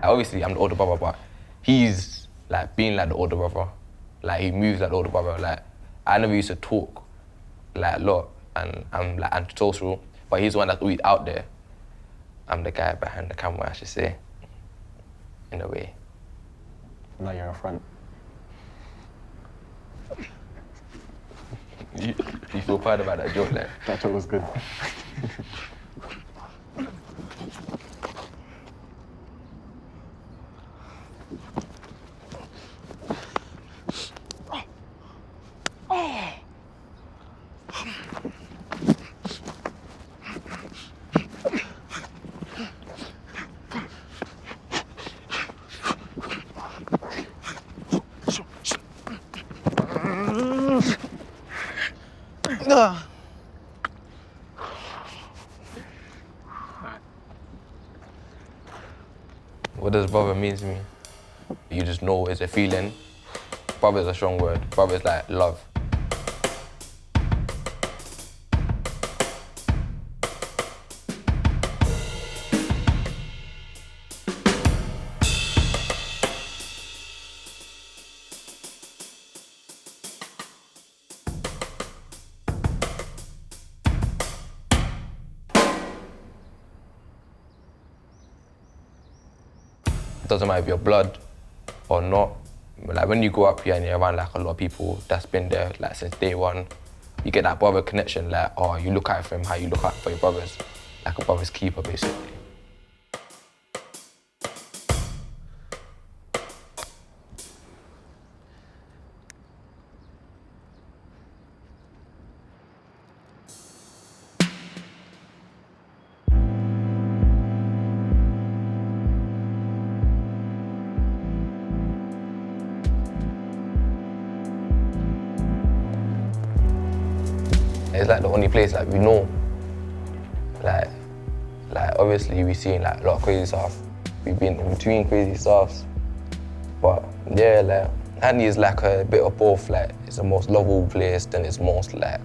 obviously I'm the older brother, but he's like being like the older brother. Like he moves like the older brother. Like I never used to talk like a lot, and I'm like antisocial, but he's the one that's always out there. I'm the guy behind the camera, I should say, in a way. Now you're in front. You feel proud about that joke, like? That joke was good. What does brother mean to me? You just know it's a feeling. Brother is a strong word. Brother is like love. It doesn't matter if you're blood or not. Like when you grow up here and you're around like a lot of people that's been there like since day one, you get that brother connection. Like, oh, you look out for him how you look out for your brothers, like a brother's keeper, basically. It's like the only place like we know. Like obviously we've seen like a lot of crazy stuff. We've been in between crazy stuffs. But yeah, like Hackney is like a bit of both. Like it's the most lovable place, then it's most like,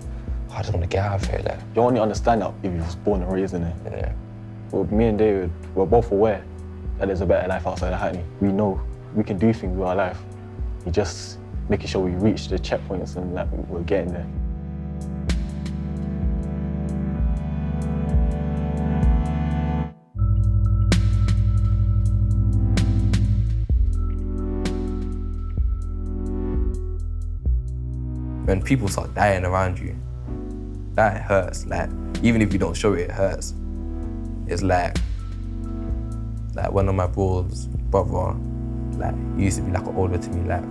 oh, I just want to get out of here. Like You only understand that if you was born and raised in it. yeah. Well, me and David, we're both aware that there's a better life outside of Hackney. We know we can do things with our life. We just making sure we reach the checkpoints and like we're getting there. When people start dying around you, that hurts. Like even if you don't show it, it hurts. It's like one of my bros' brother, like he used to be like older to me, like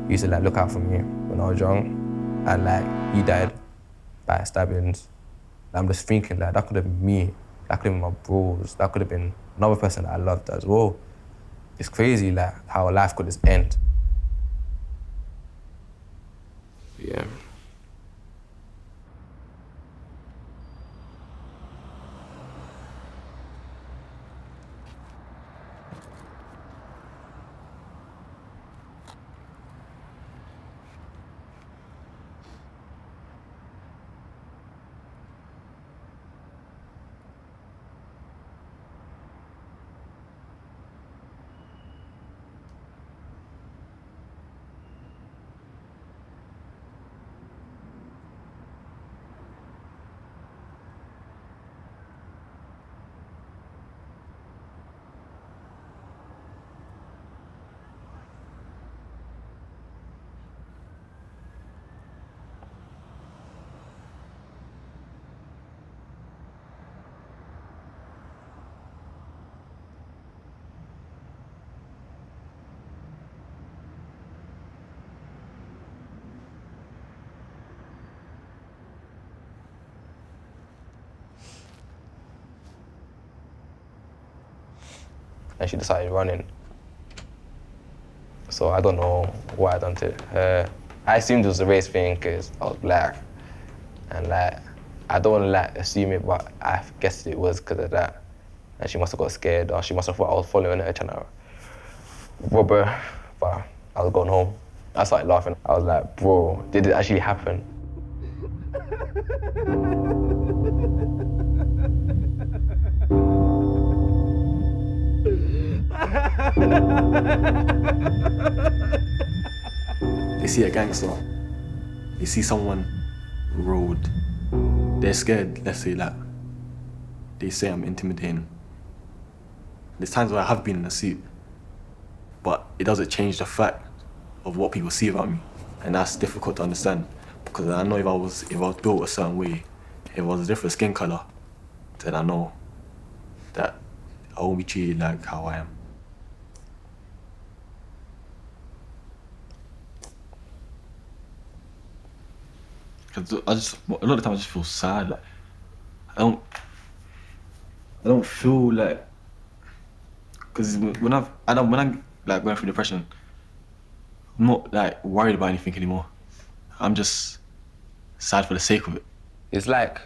he used to like look out for me when I was young, and like he died by stabbings. I'm just thinking like that could have been me, that could have been my bros, that could have been another person that I loved as well. It's crazy like how life could just end. Yeah. And she decided running. So I don't know why I done to her. I assumed it was a race thing because I was black. And like, I don't want to like assume it, but I guess it was because of that. And she must have got scared, or she must have thought I was following her, trying to rob her. But I was going home. I started laughing. I was like, bro, did it actually happen? They see a gangster, they see someone road, they're scared, let's say that. They say I'm intimidating. There's times where I have been in a suit, but it doesn't change the fact of what people see about me. And that's difficult to understand, because I know if I was built a certain way, if I was a different skin color, then I know that I won't be treated like how I am. Cause a lot of the time I just feel sad. Like I don't feel like, cause when I'm like going through depression, I'm not like worried about anything anymore. I'm just sad for the sake of it. It's like,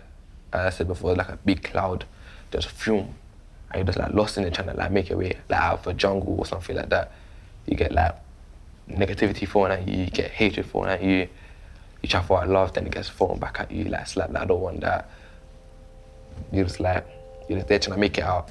as I said before, like a big cloud, there's a fume, and you're just like lost in it trying to like make your way like out of a jungle or something like that. You get like negativity thrown at you, you get hatred thrown at you, you try to find love, then it gets thrown back at you, like slap, like, I don't want that. You're just there trying to make it out.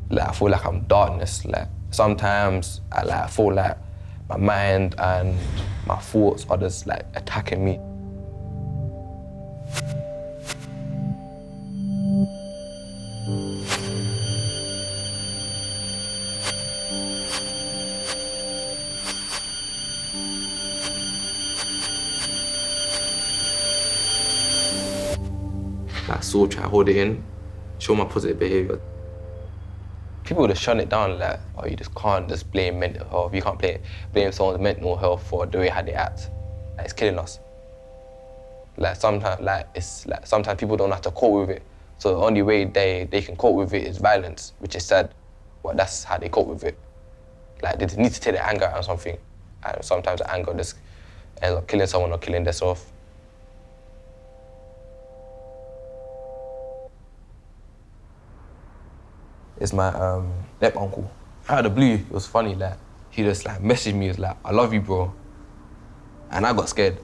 Like, I feel like I'm darkness. Like, sometimes I feel like my mind and my thoughts are just like attacking me. Like, so try to hold it in, show my positive behavior. People just shut it down, like, oh, you just can't just blame mental health. You can't blame someone's mental health for the way how they act. Like, it's killing us. Like, sometimes people don't have to cope with it. So the only way they can cope with it is violence, which is sad, but that's how they cope with it. Like, they need to take their anger out on something. And sometimes the anger just ends up killing someone or killing themselves. It's my step uncle. Out of the blue, it was funny, like, he just like messaged me, he was like, I love you, bro. And I got scared.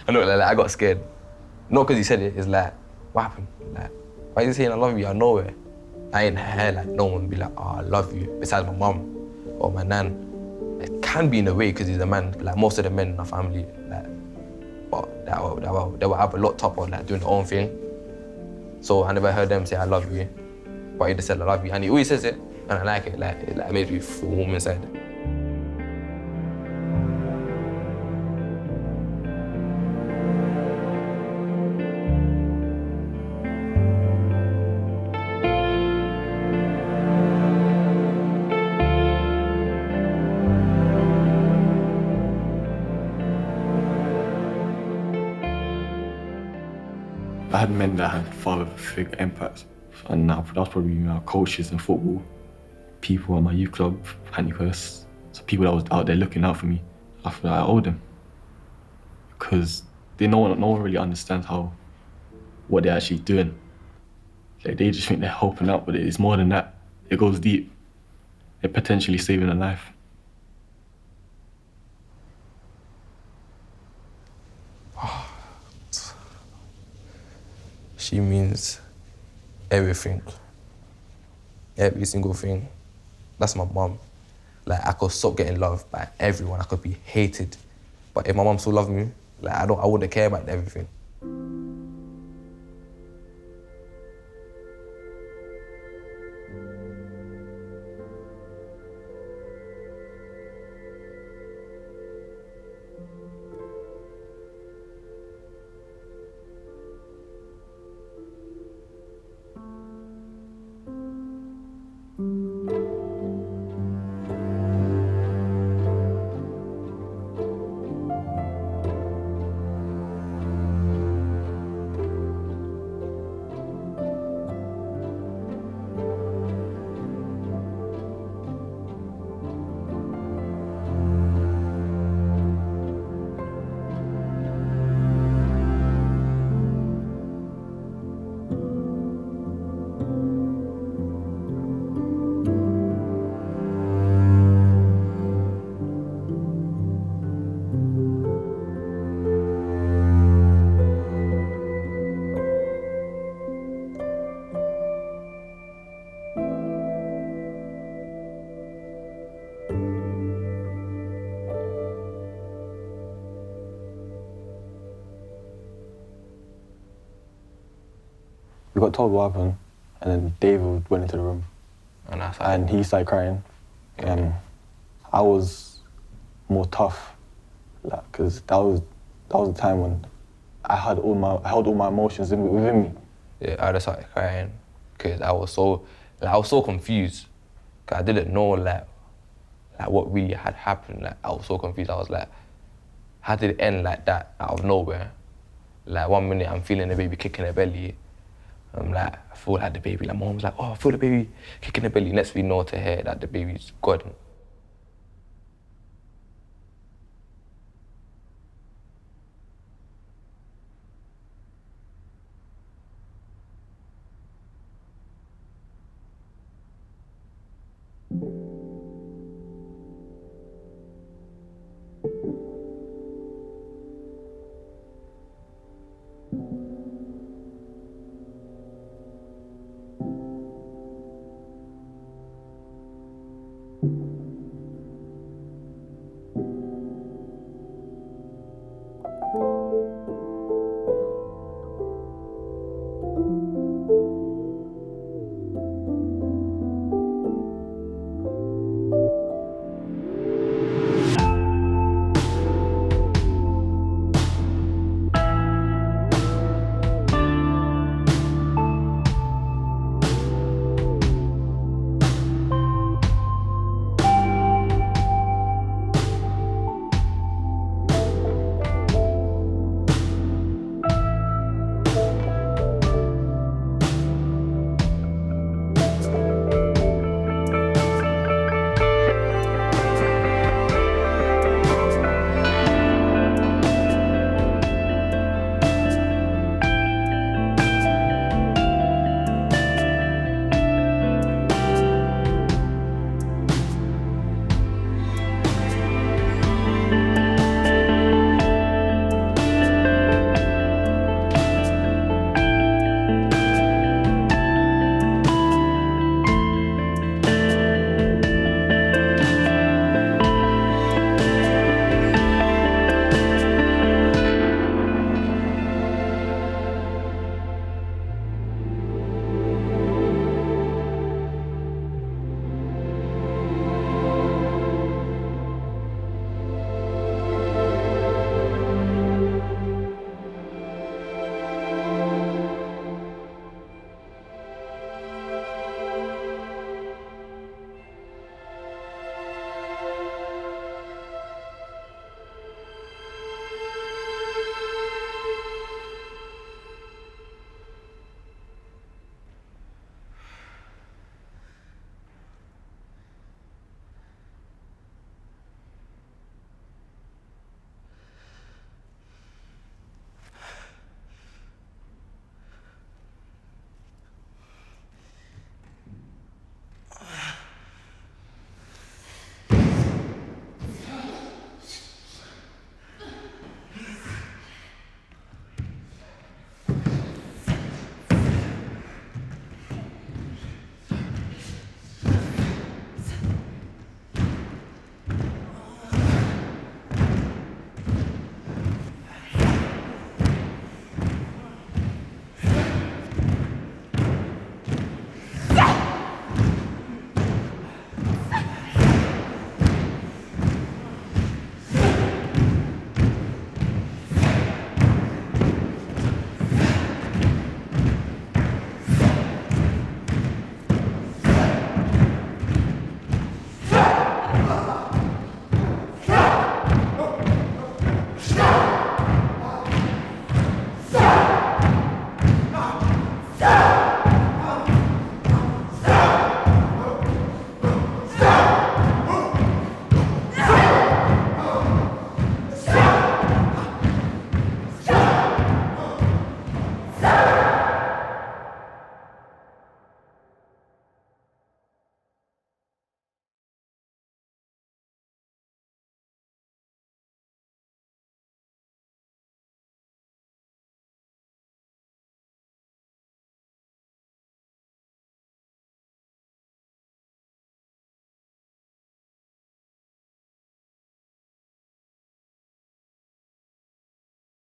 I know, like, I got scared. Not because he said it, it's like, what happened? Like, why is he saying I love you out of nowhere? I ain't heard like no one be like, oh, I love you, besides my mum or my nan. It can be in a way because he's a man, like most of the men in our family, like, but they were either locked up or like doing their own thing. So I never heard them say I love you. But he just said I love you, and he always says it, and I like it. Like, it makes me feel warm inside. I had men that had father figure impacts, and now that was probably my coaches in football, people at my youth club, Hackney, so people that was out there looking out for me. I feel like I owe them, because no one really understands what they're actually doing. Like, they just think they're helping out, but it's more than that. It goes deep. They're potentially saving a life. She means everything. Every single thing. That's my mom. Like, I could stop getting loved by everyone. I could be hated. But if my mom still loved me, like, I wouldn't care about everything. we got told what happened, and then David went into the room, And that's and he started crying. I was more tough, like, cause that was the time when I held all my emotions within me. Yeah, I just started crying because I was so confused. Cause I didn't know like what really had happened. Like I was so confused. I was like, how did it end like that out of nowhere? Like 1 minute I'm feeling the baby kicking her belly. I'm like, I feel like the baby. Like mom was like, oh, I feel the baby kicking the belly. Next we know to her that the baby's gone.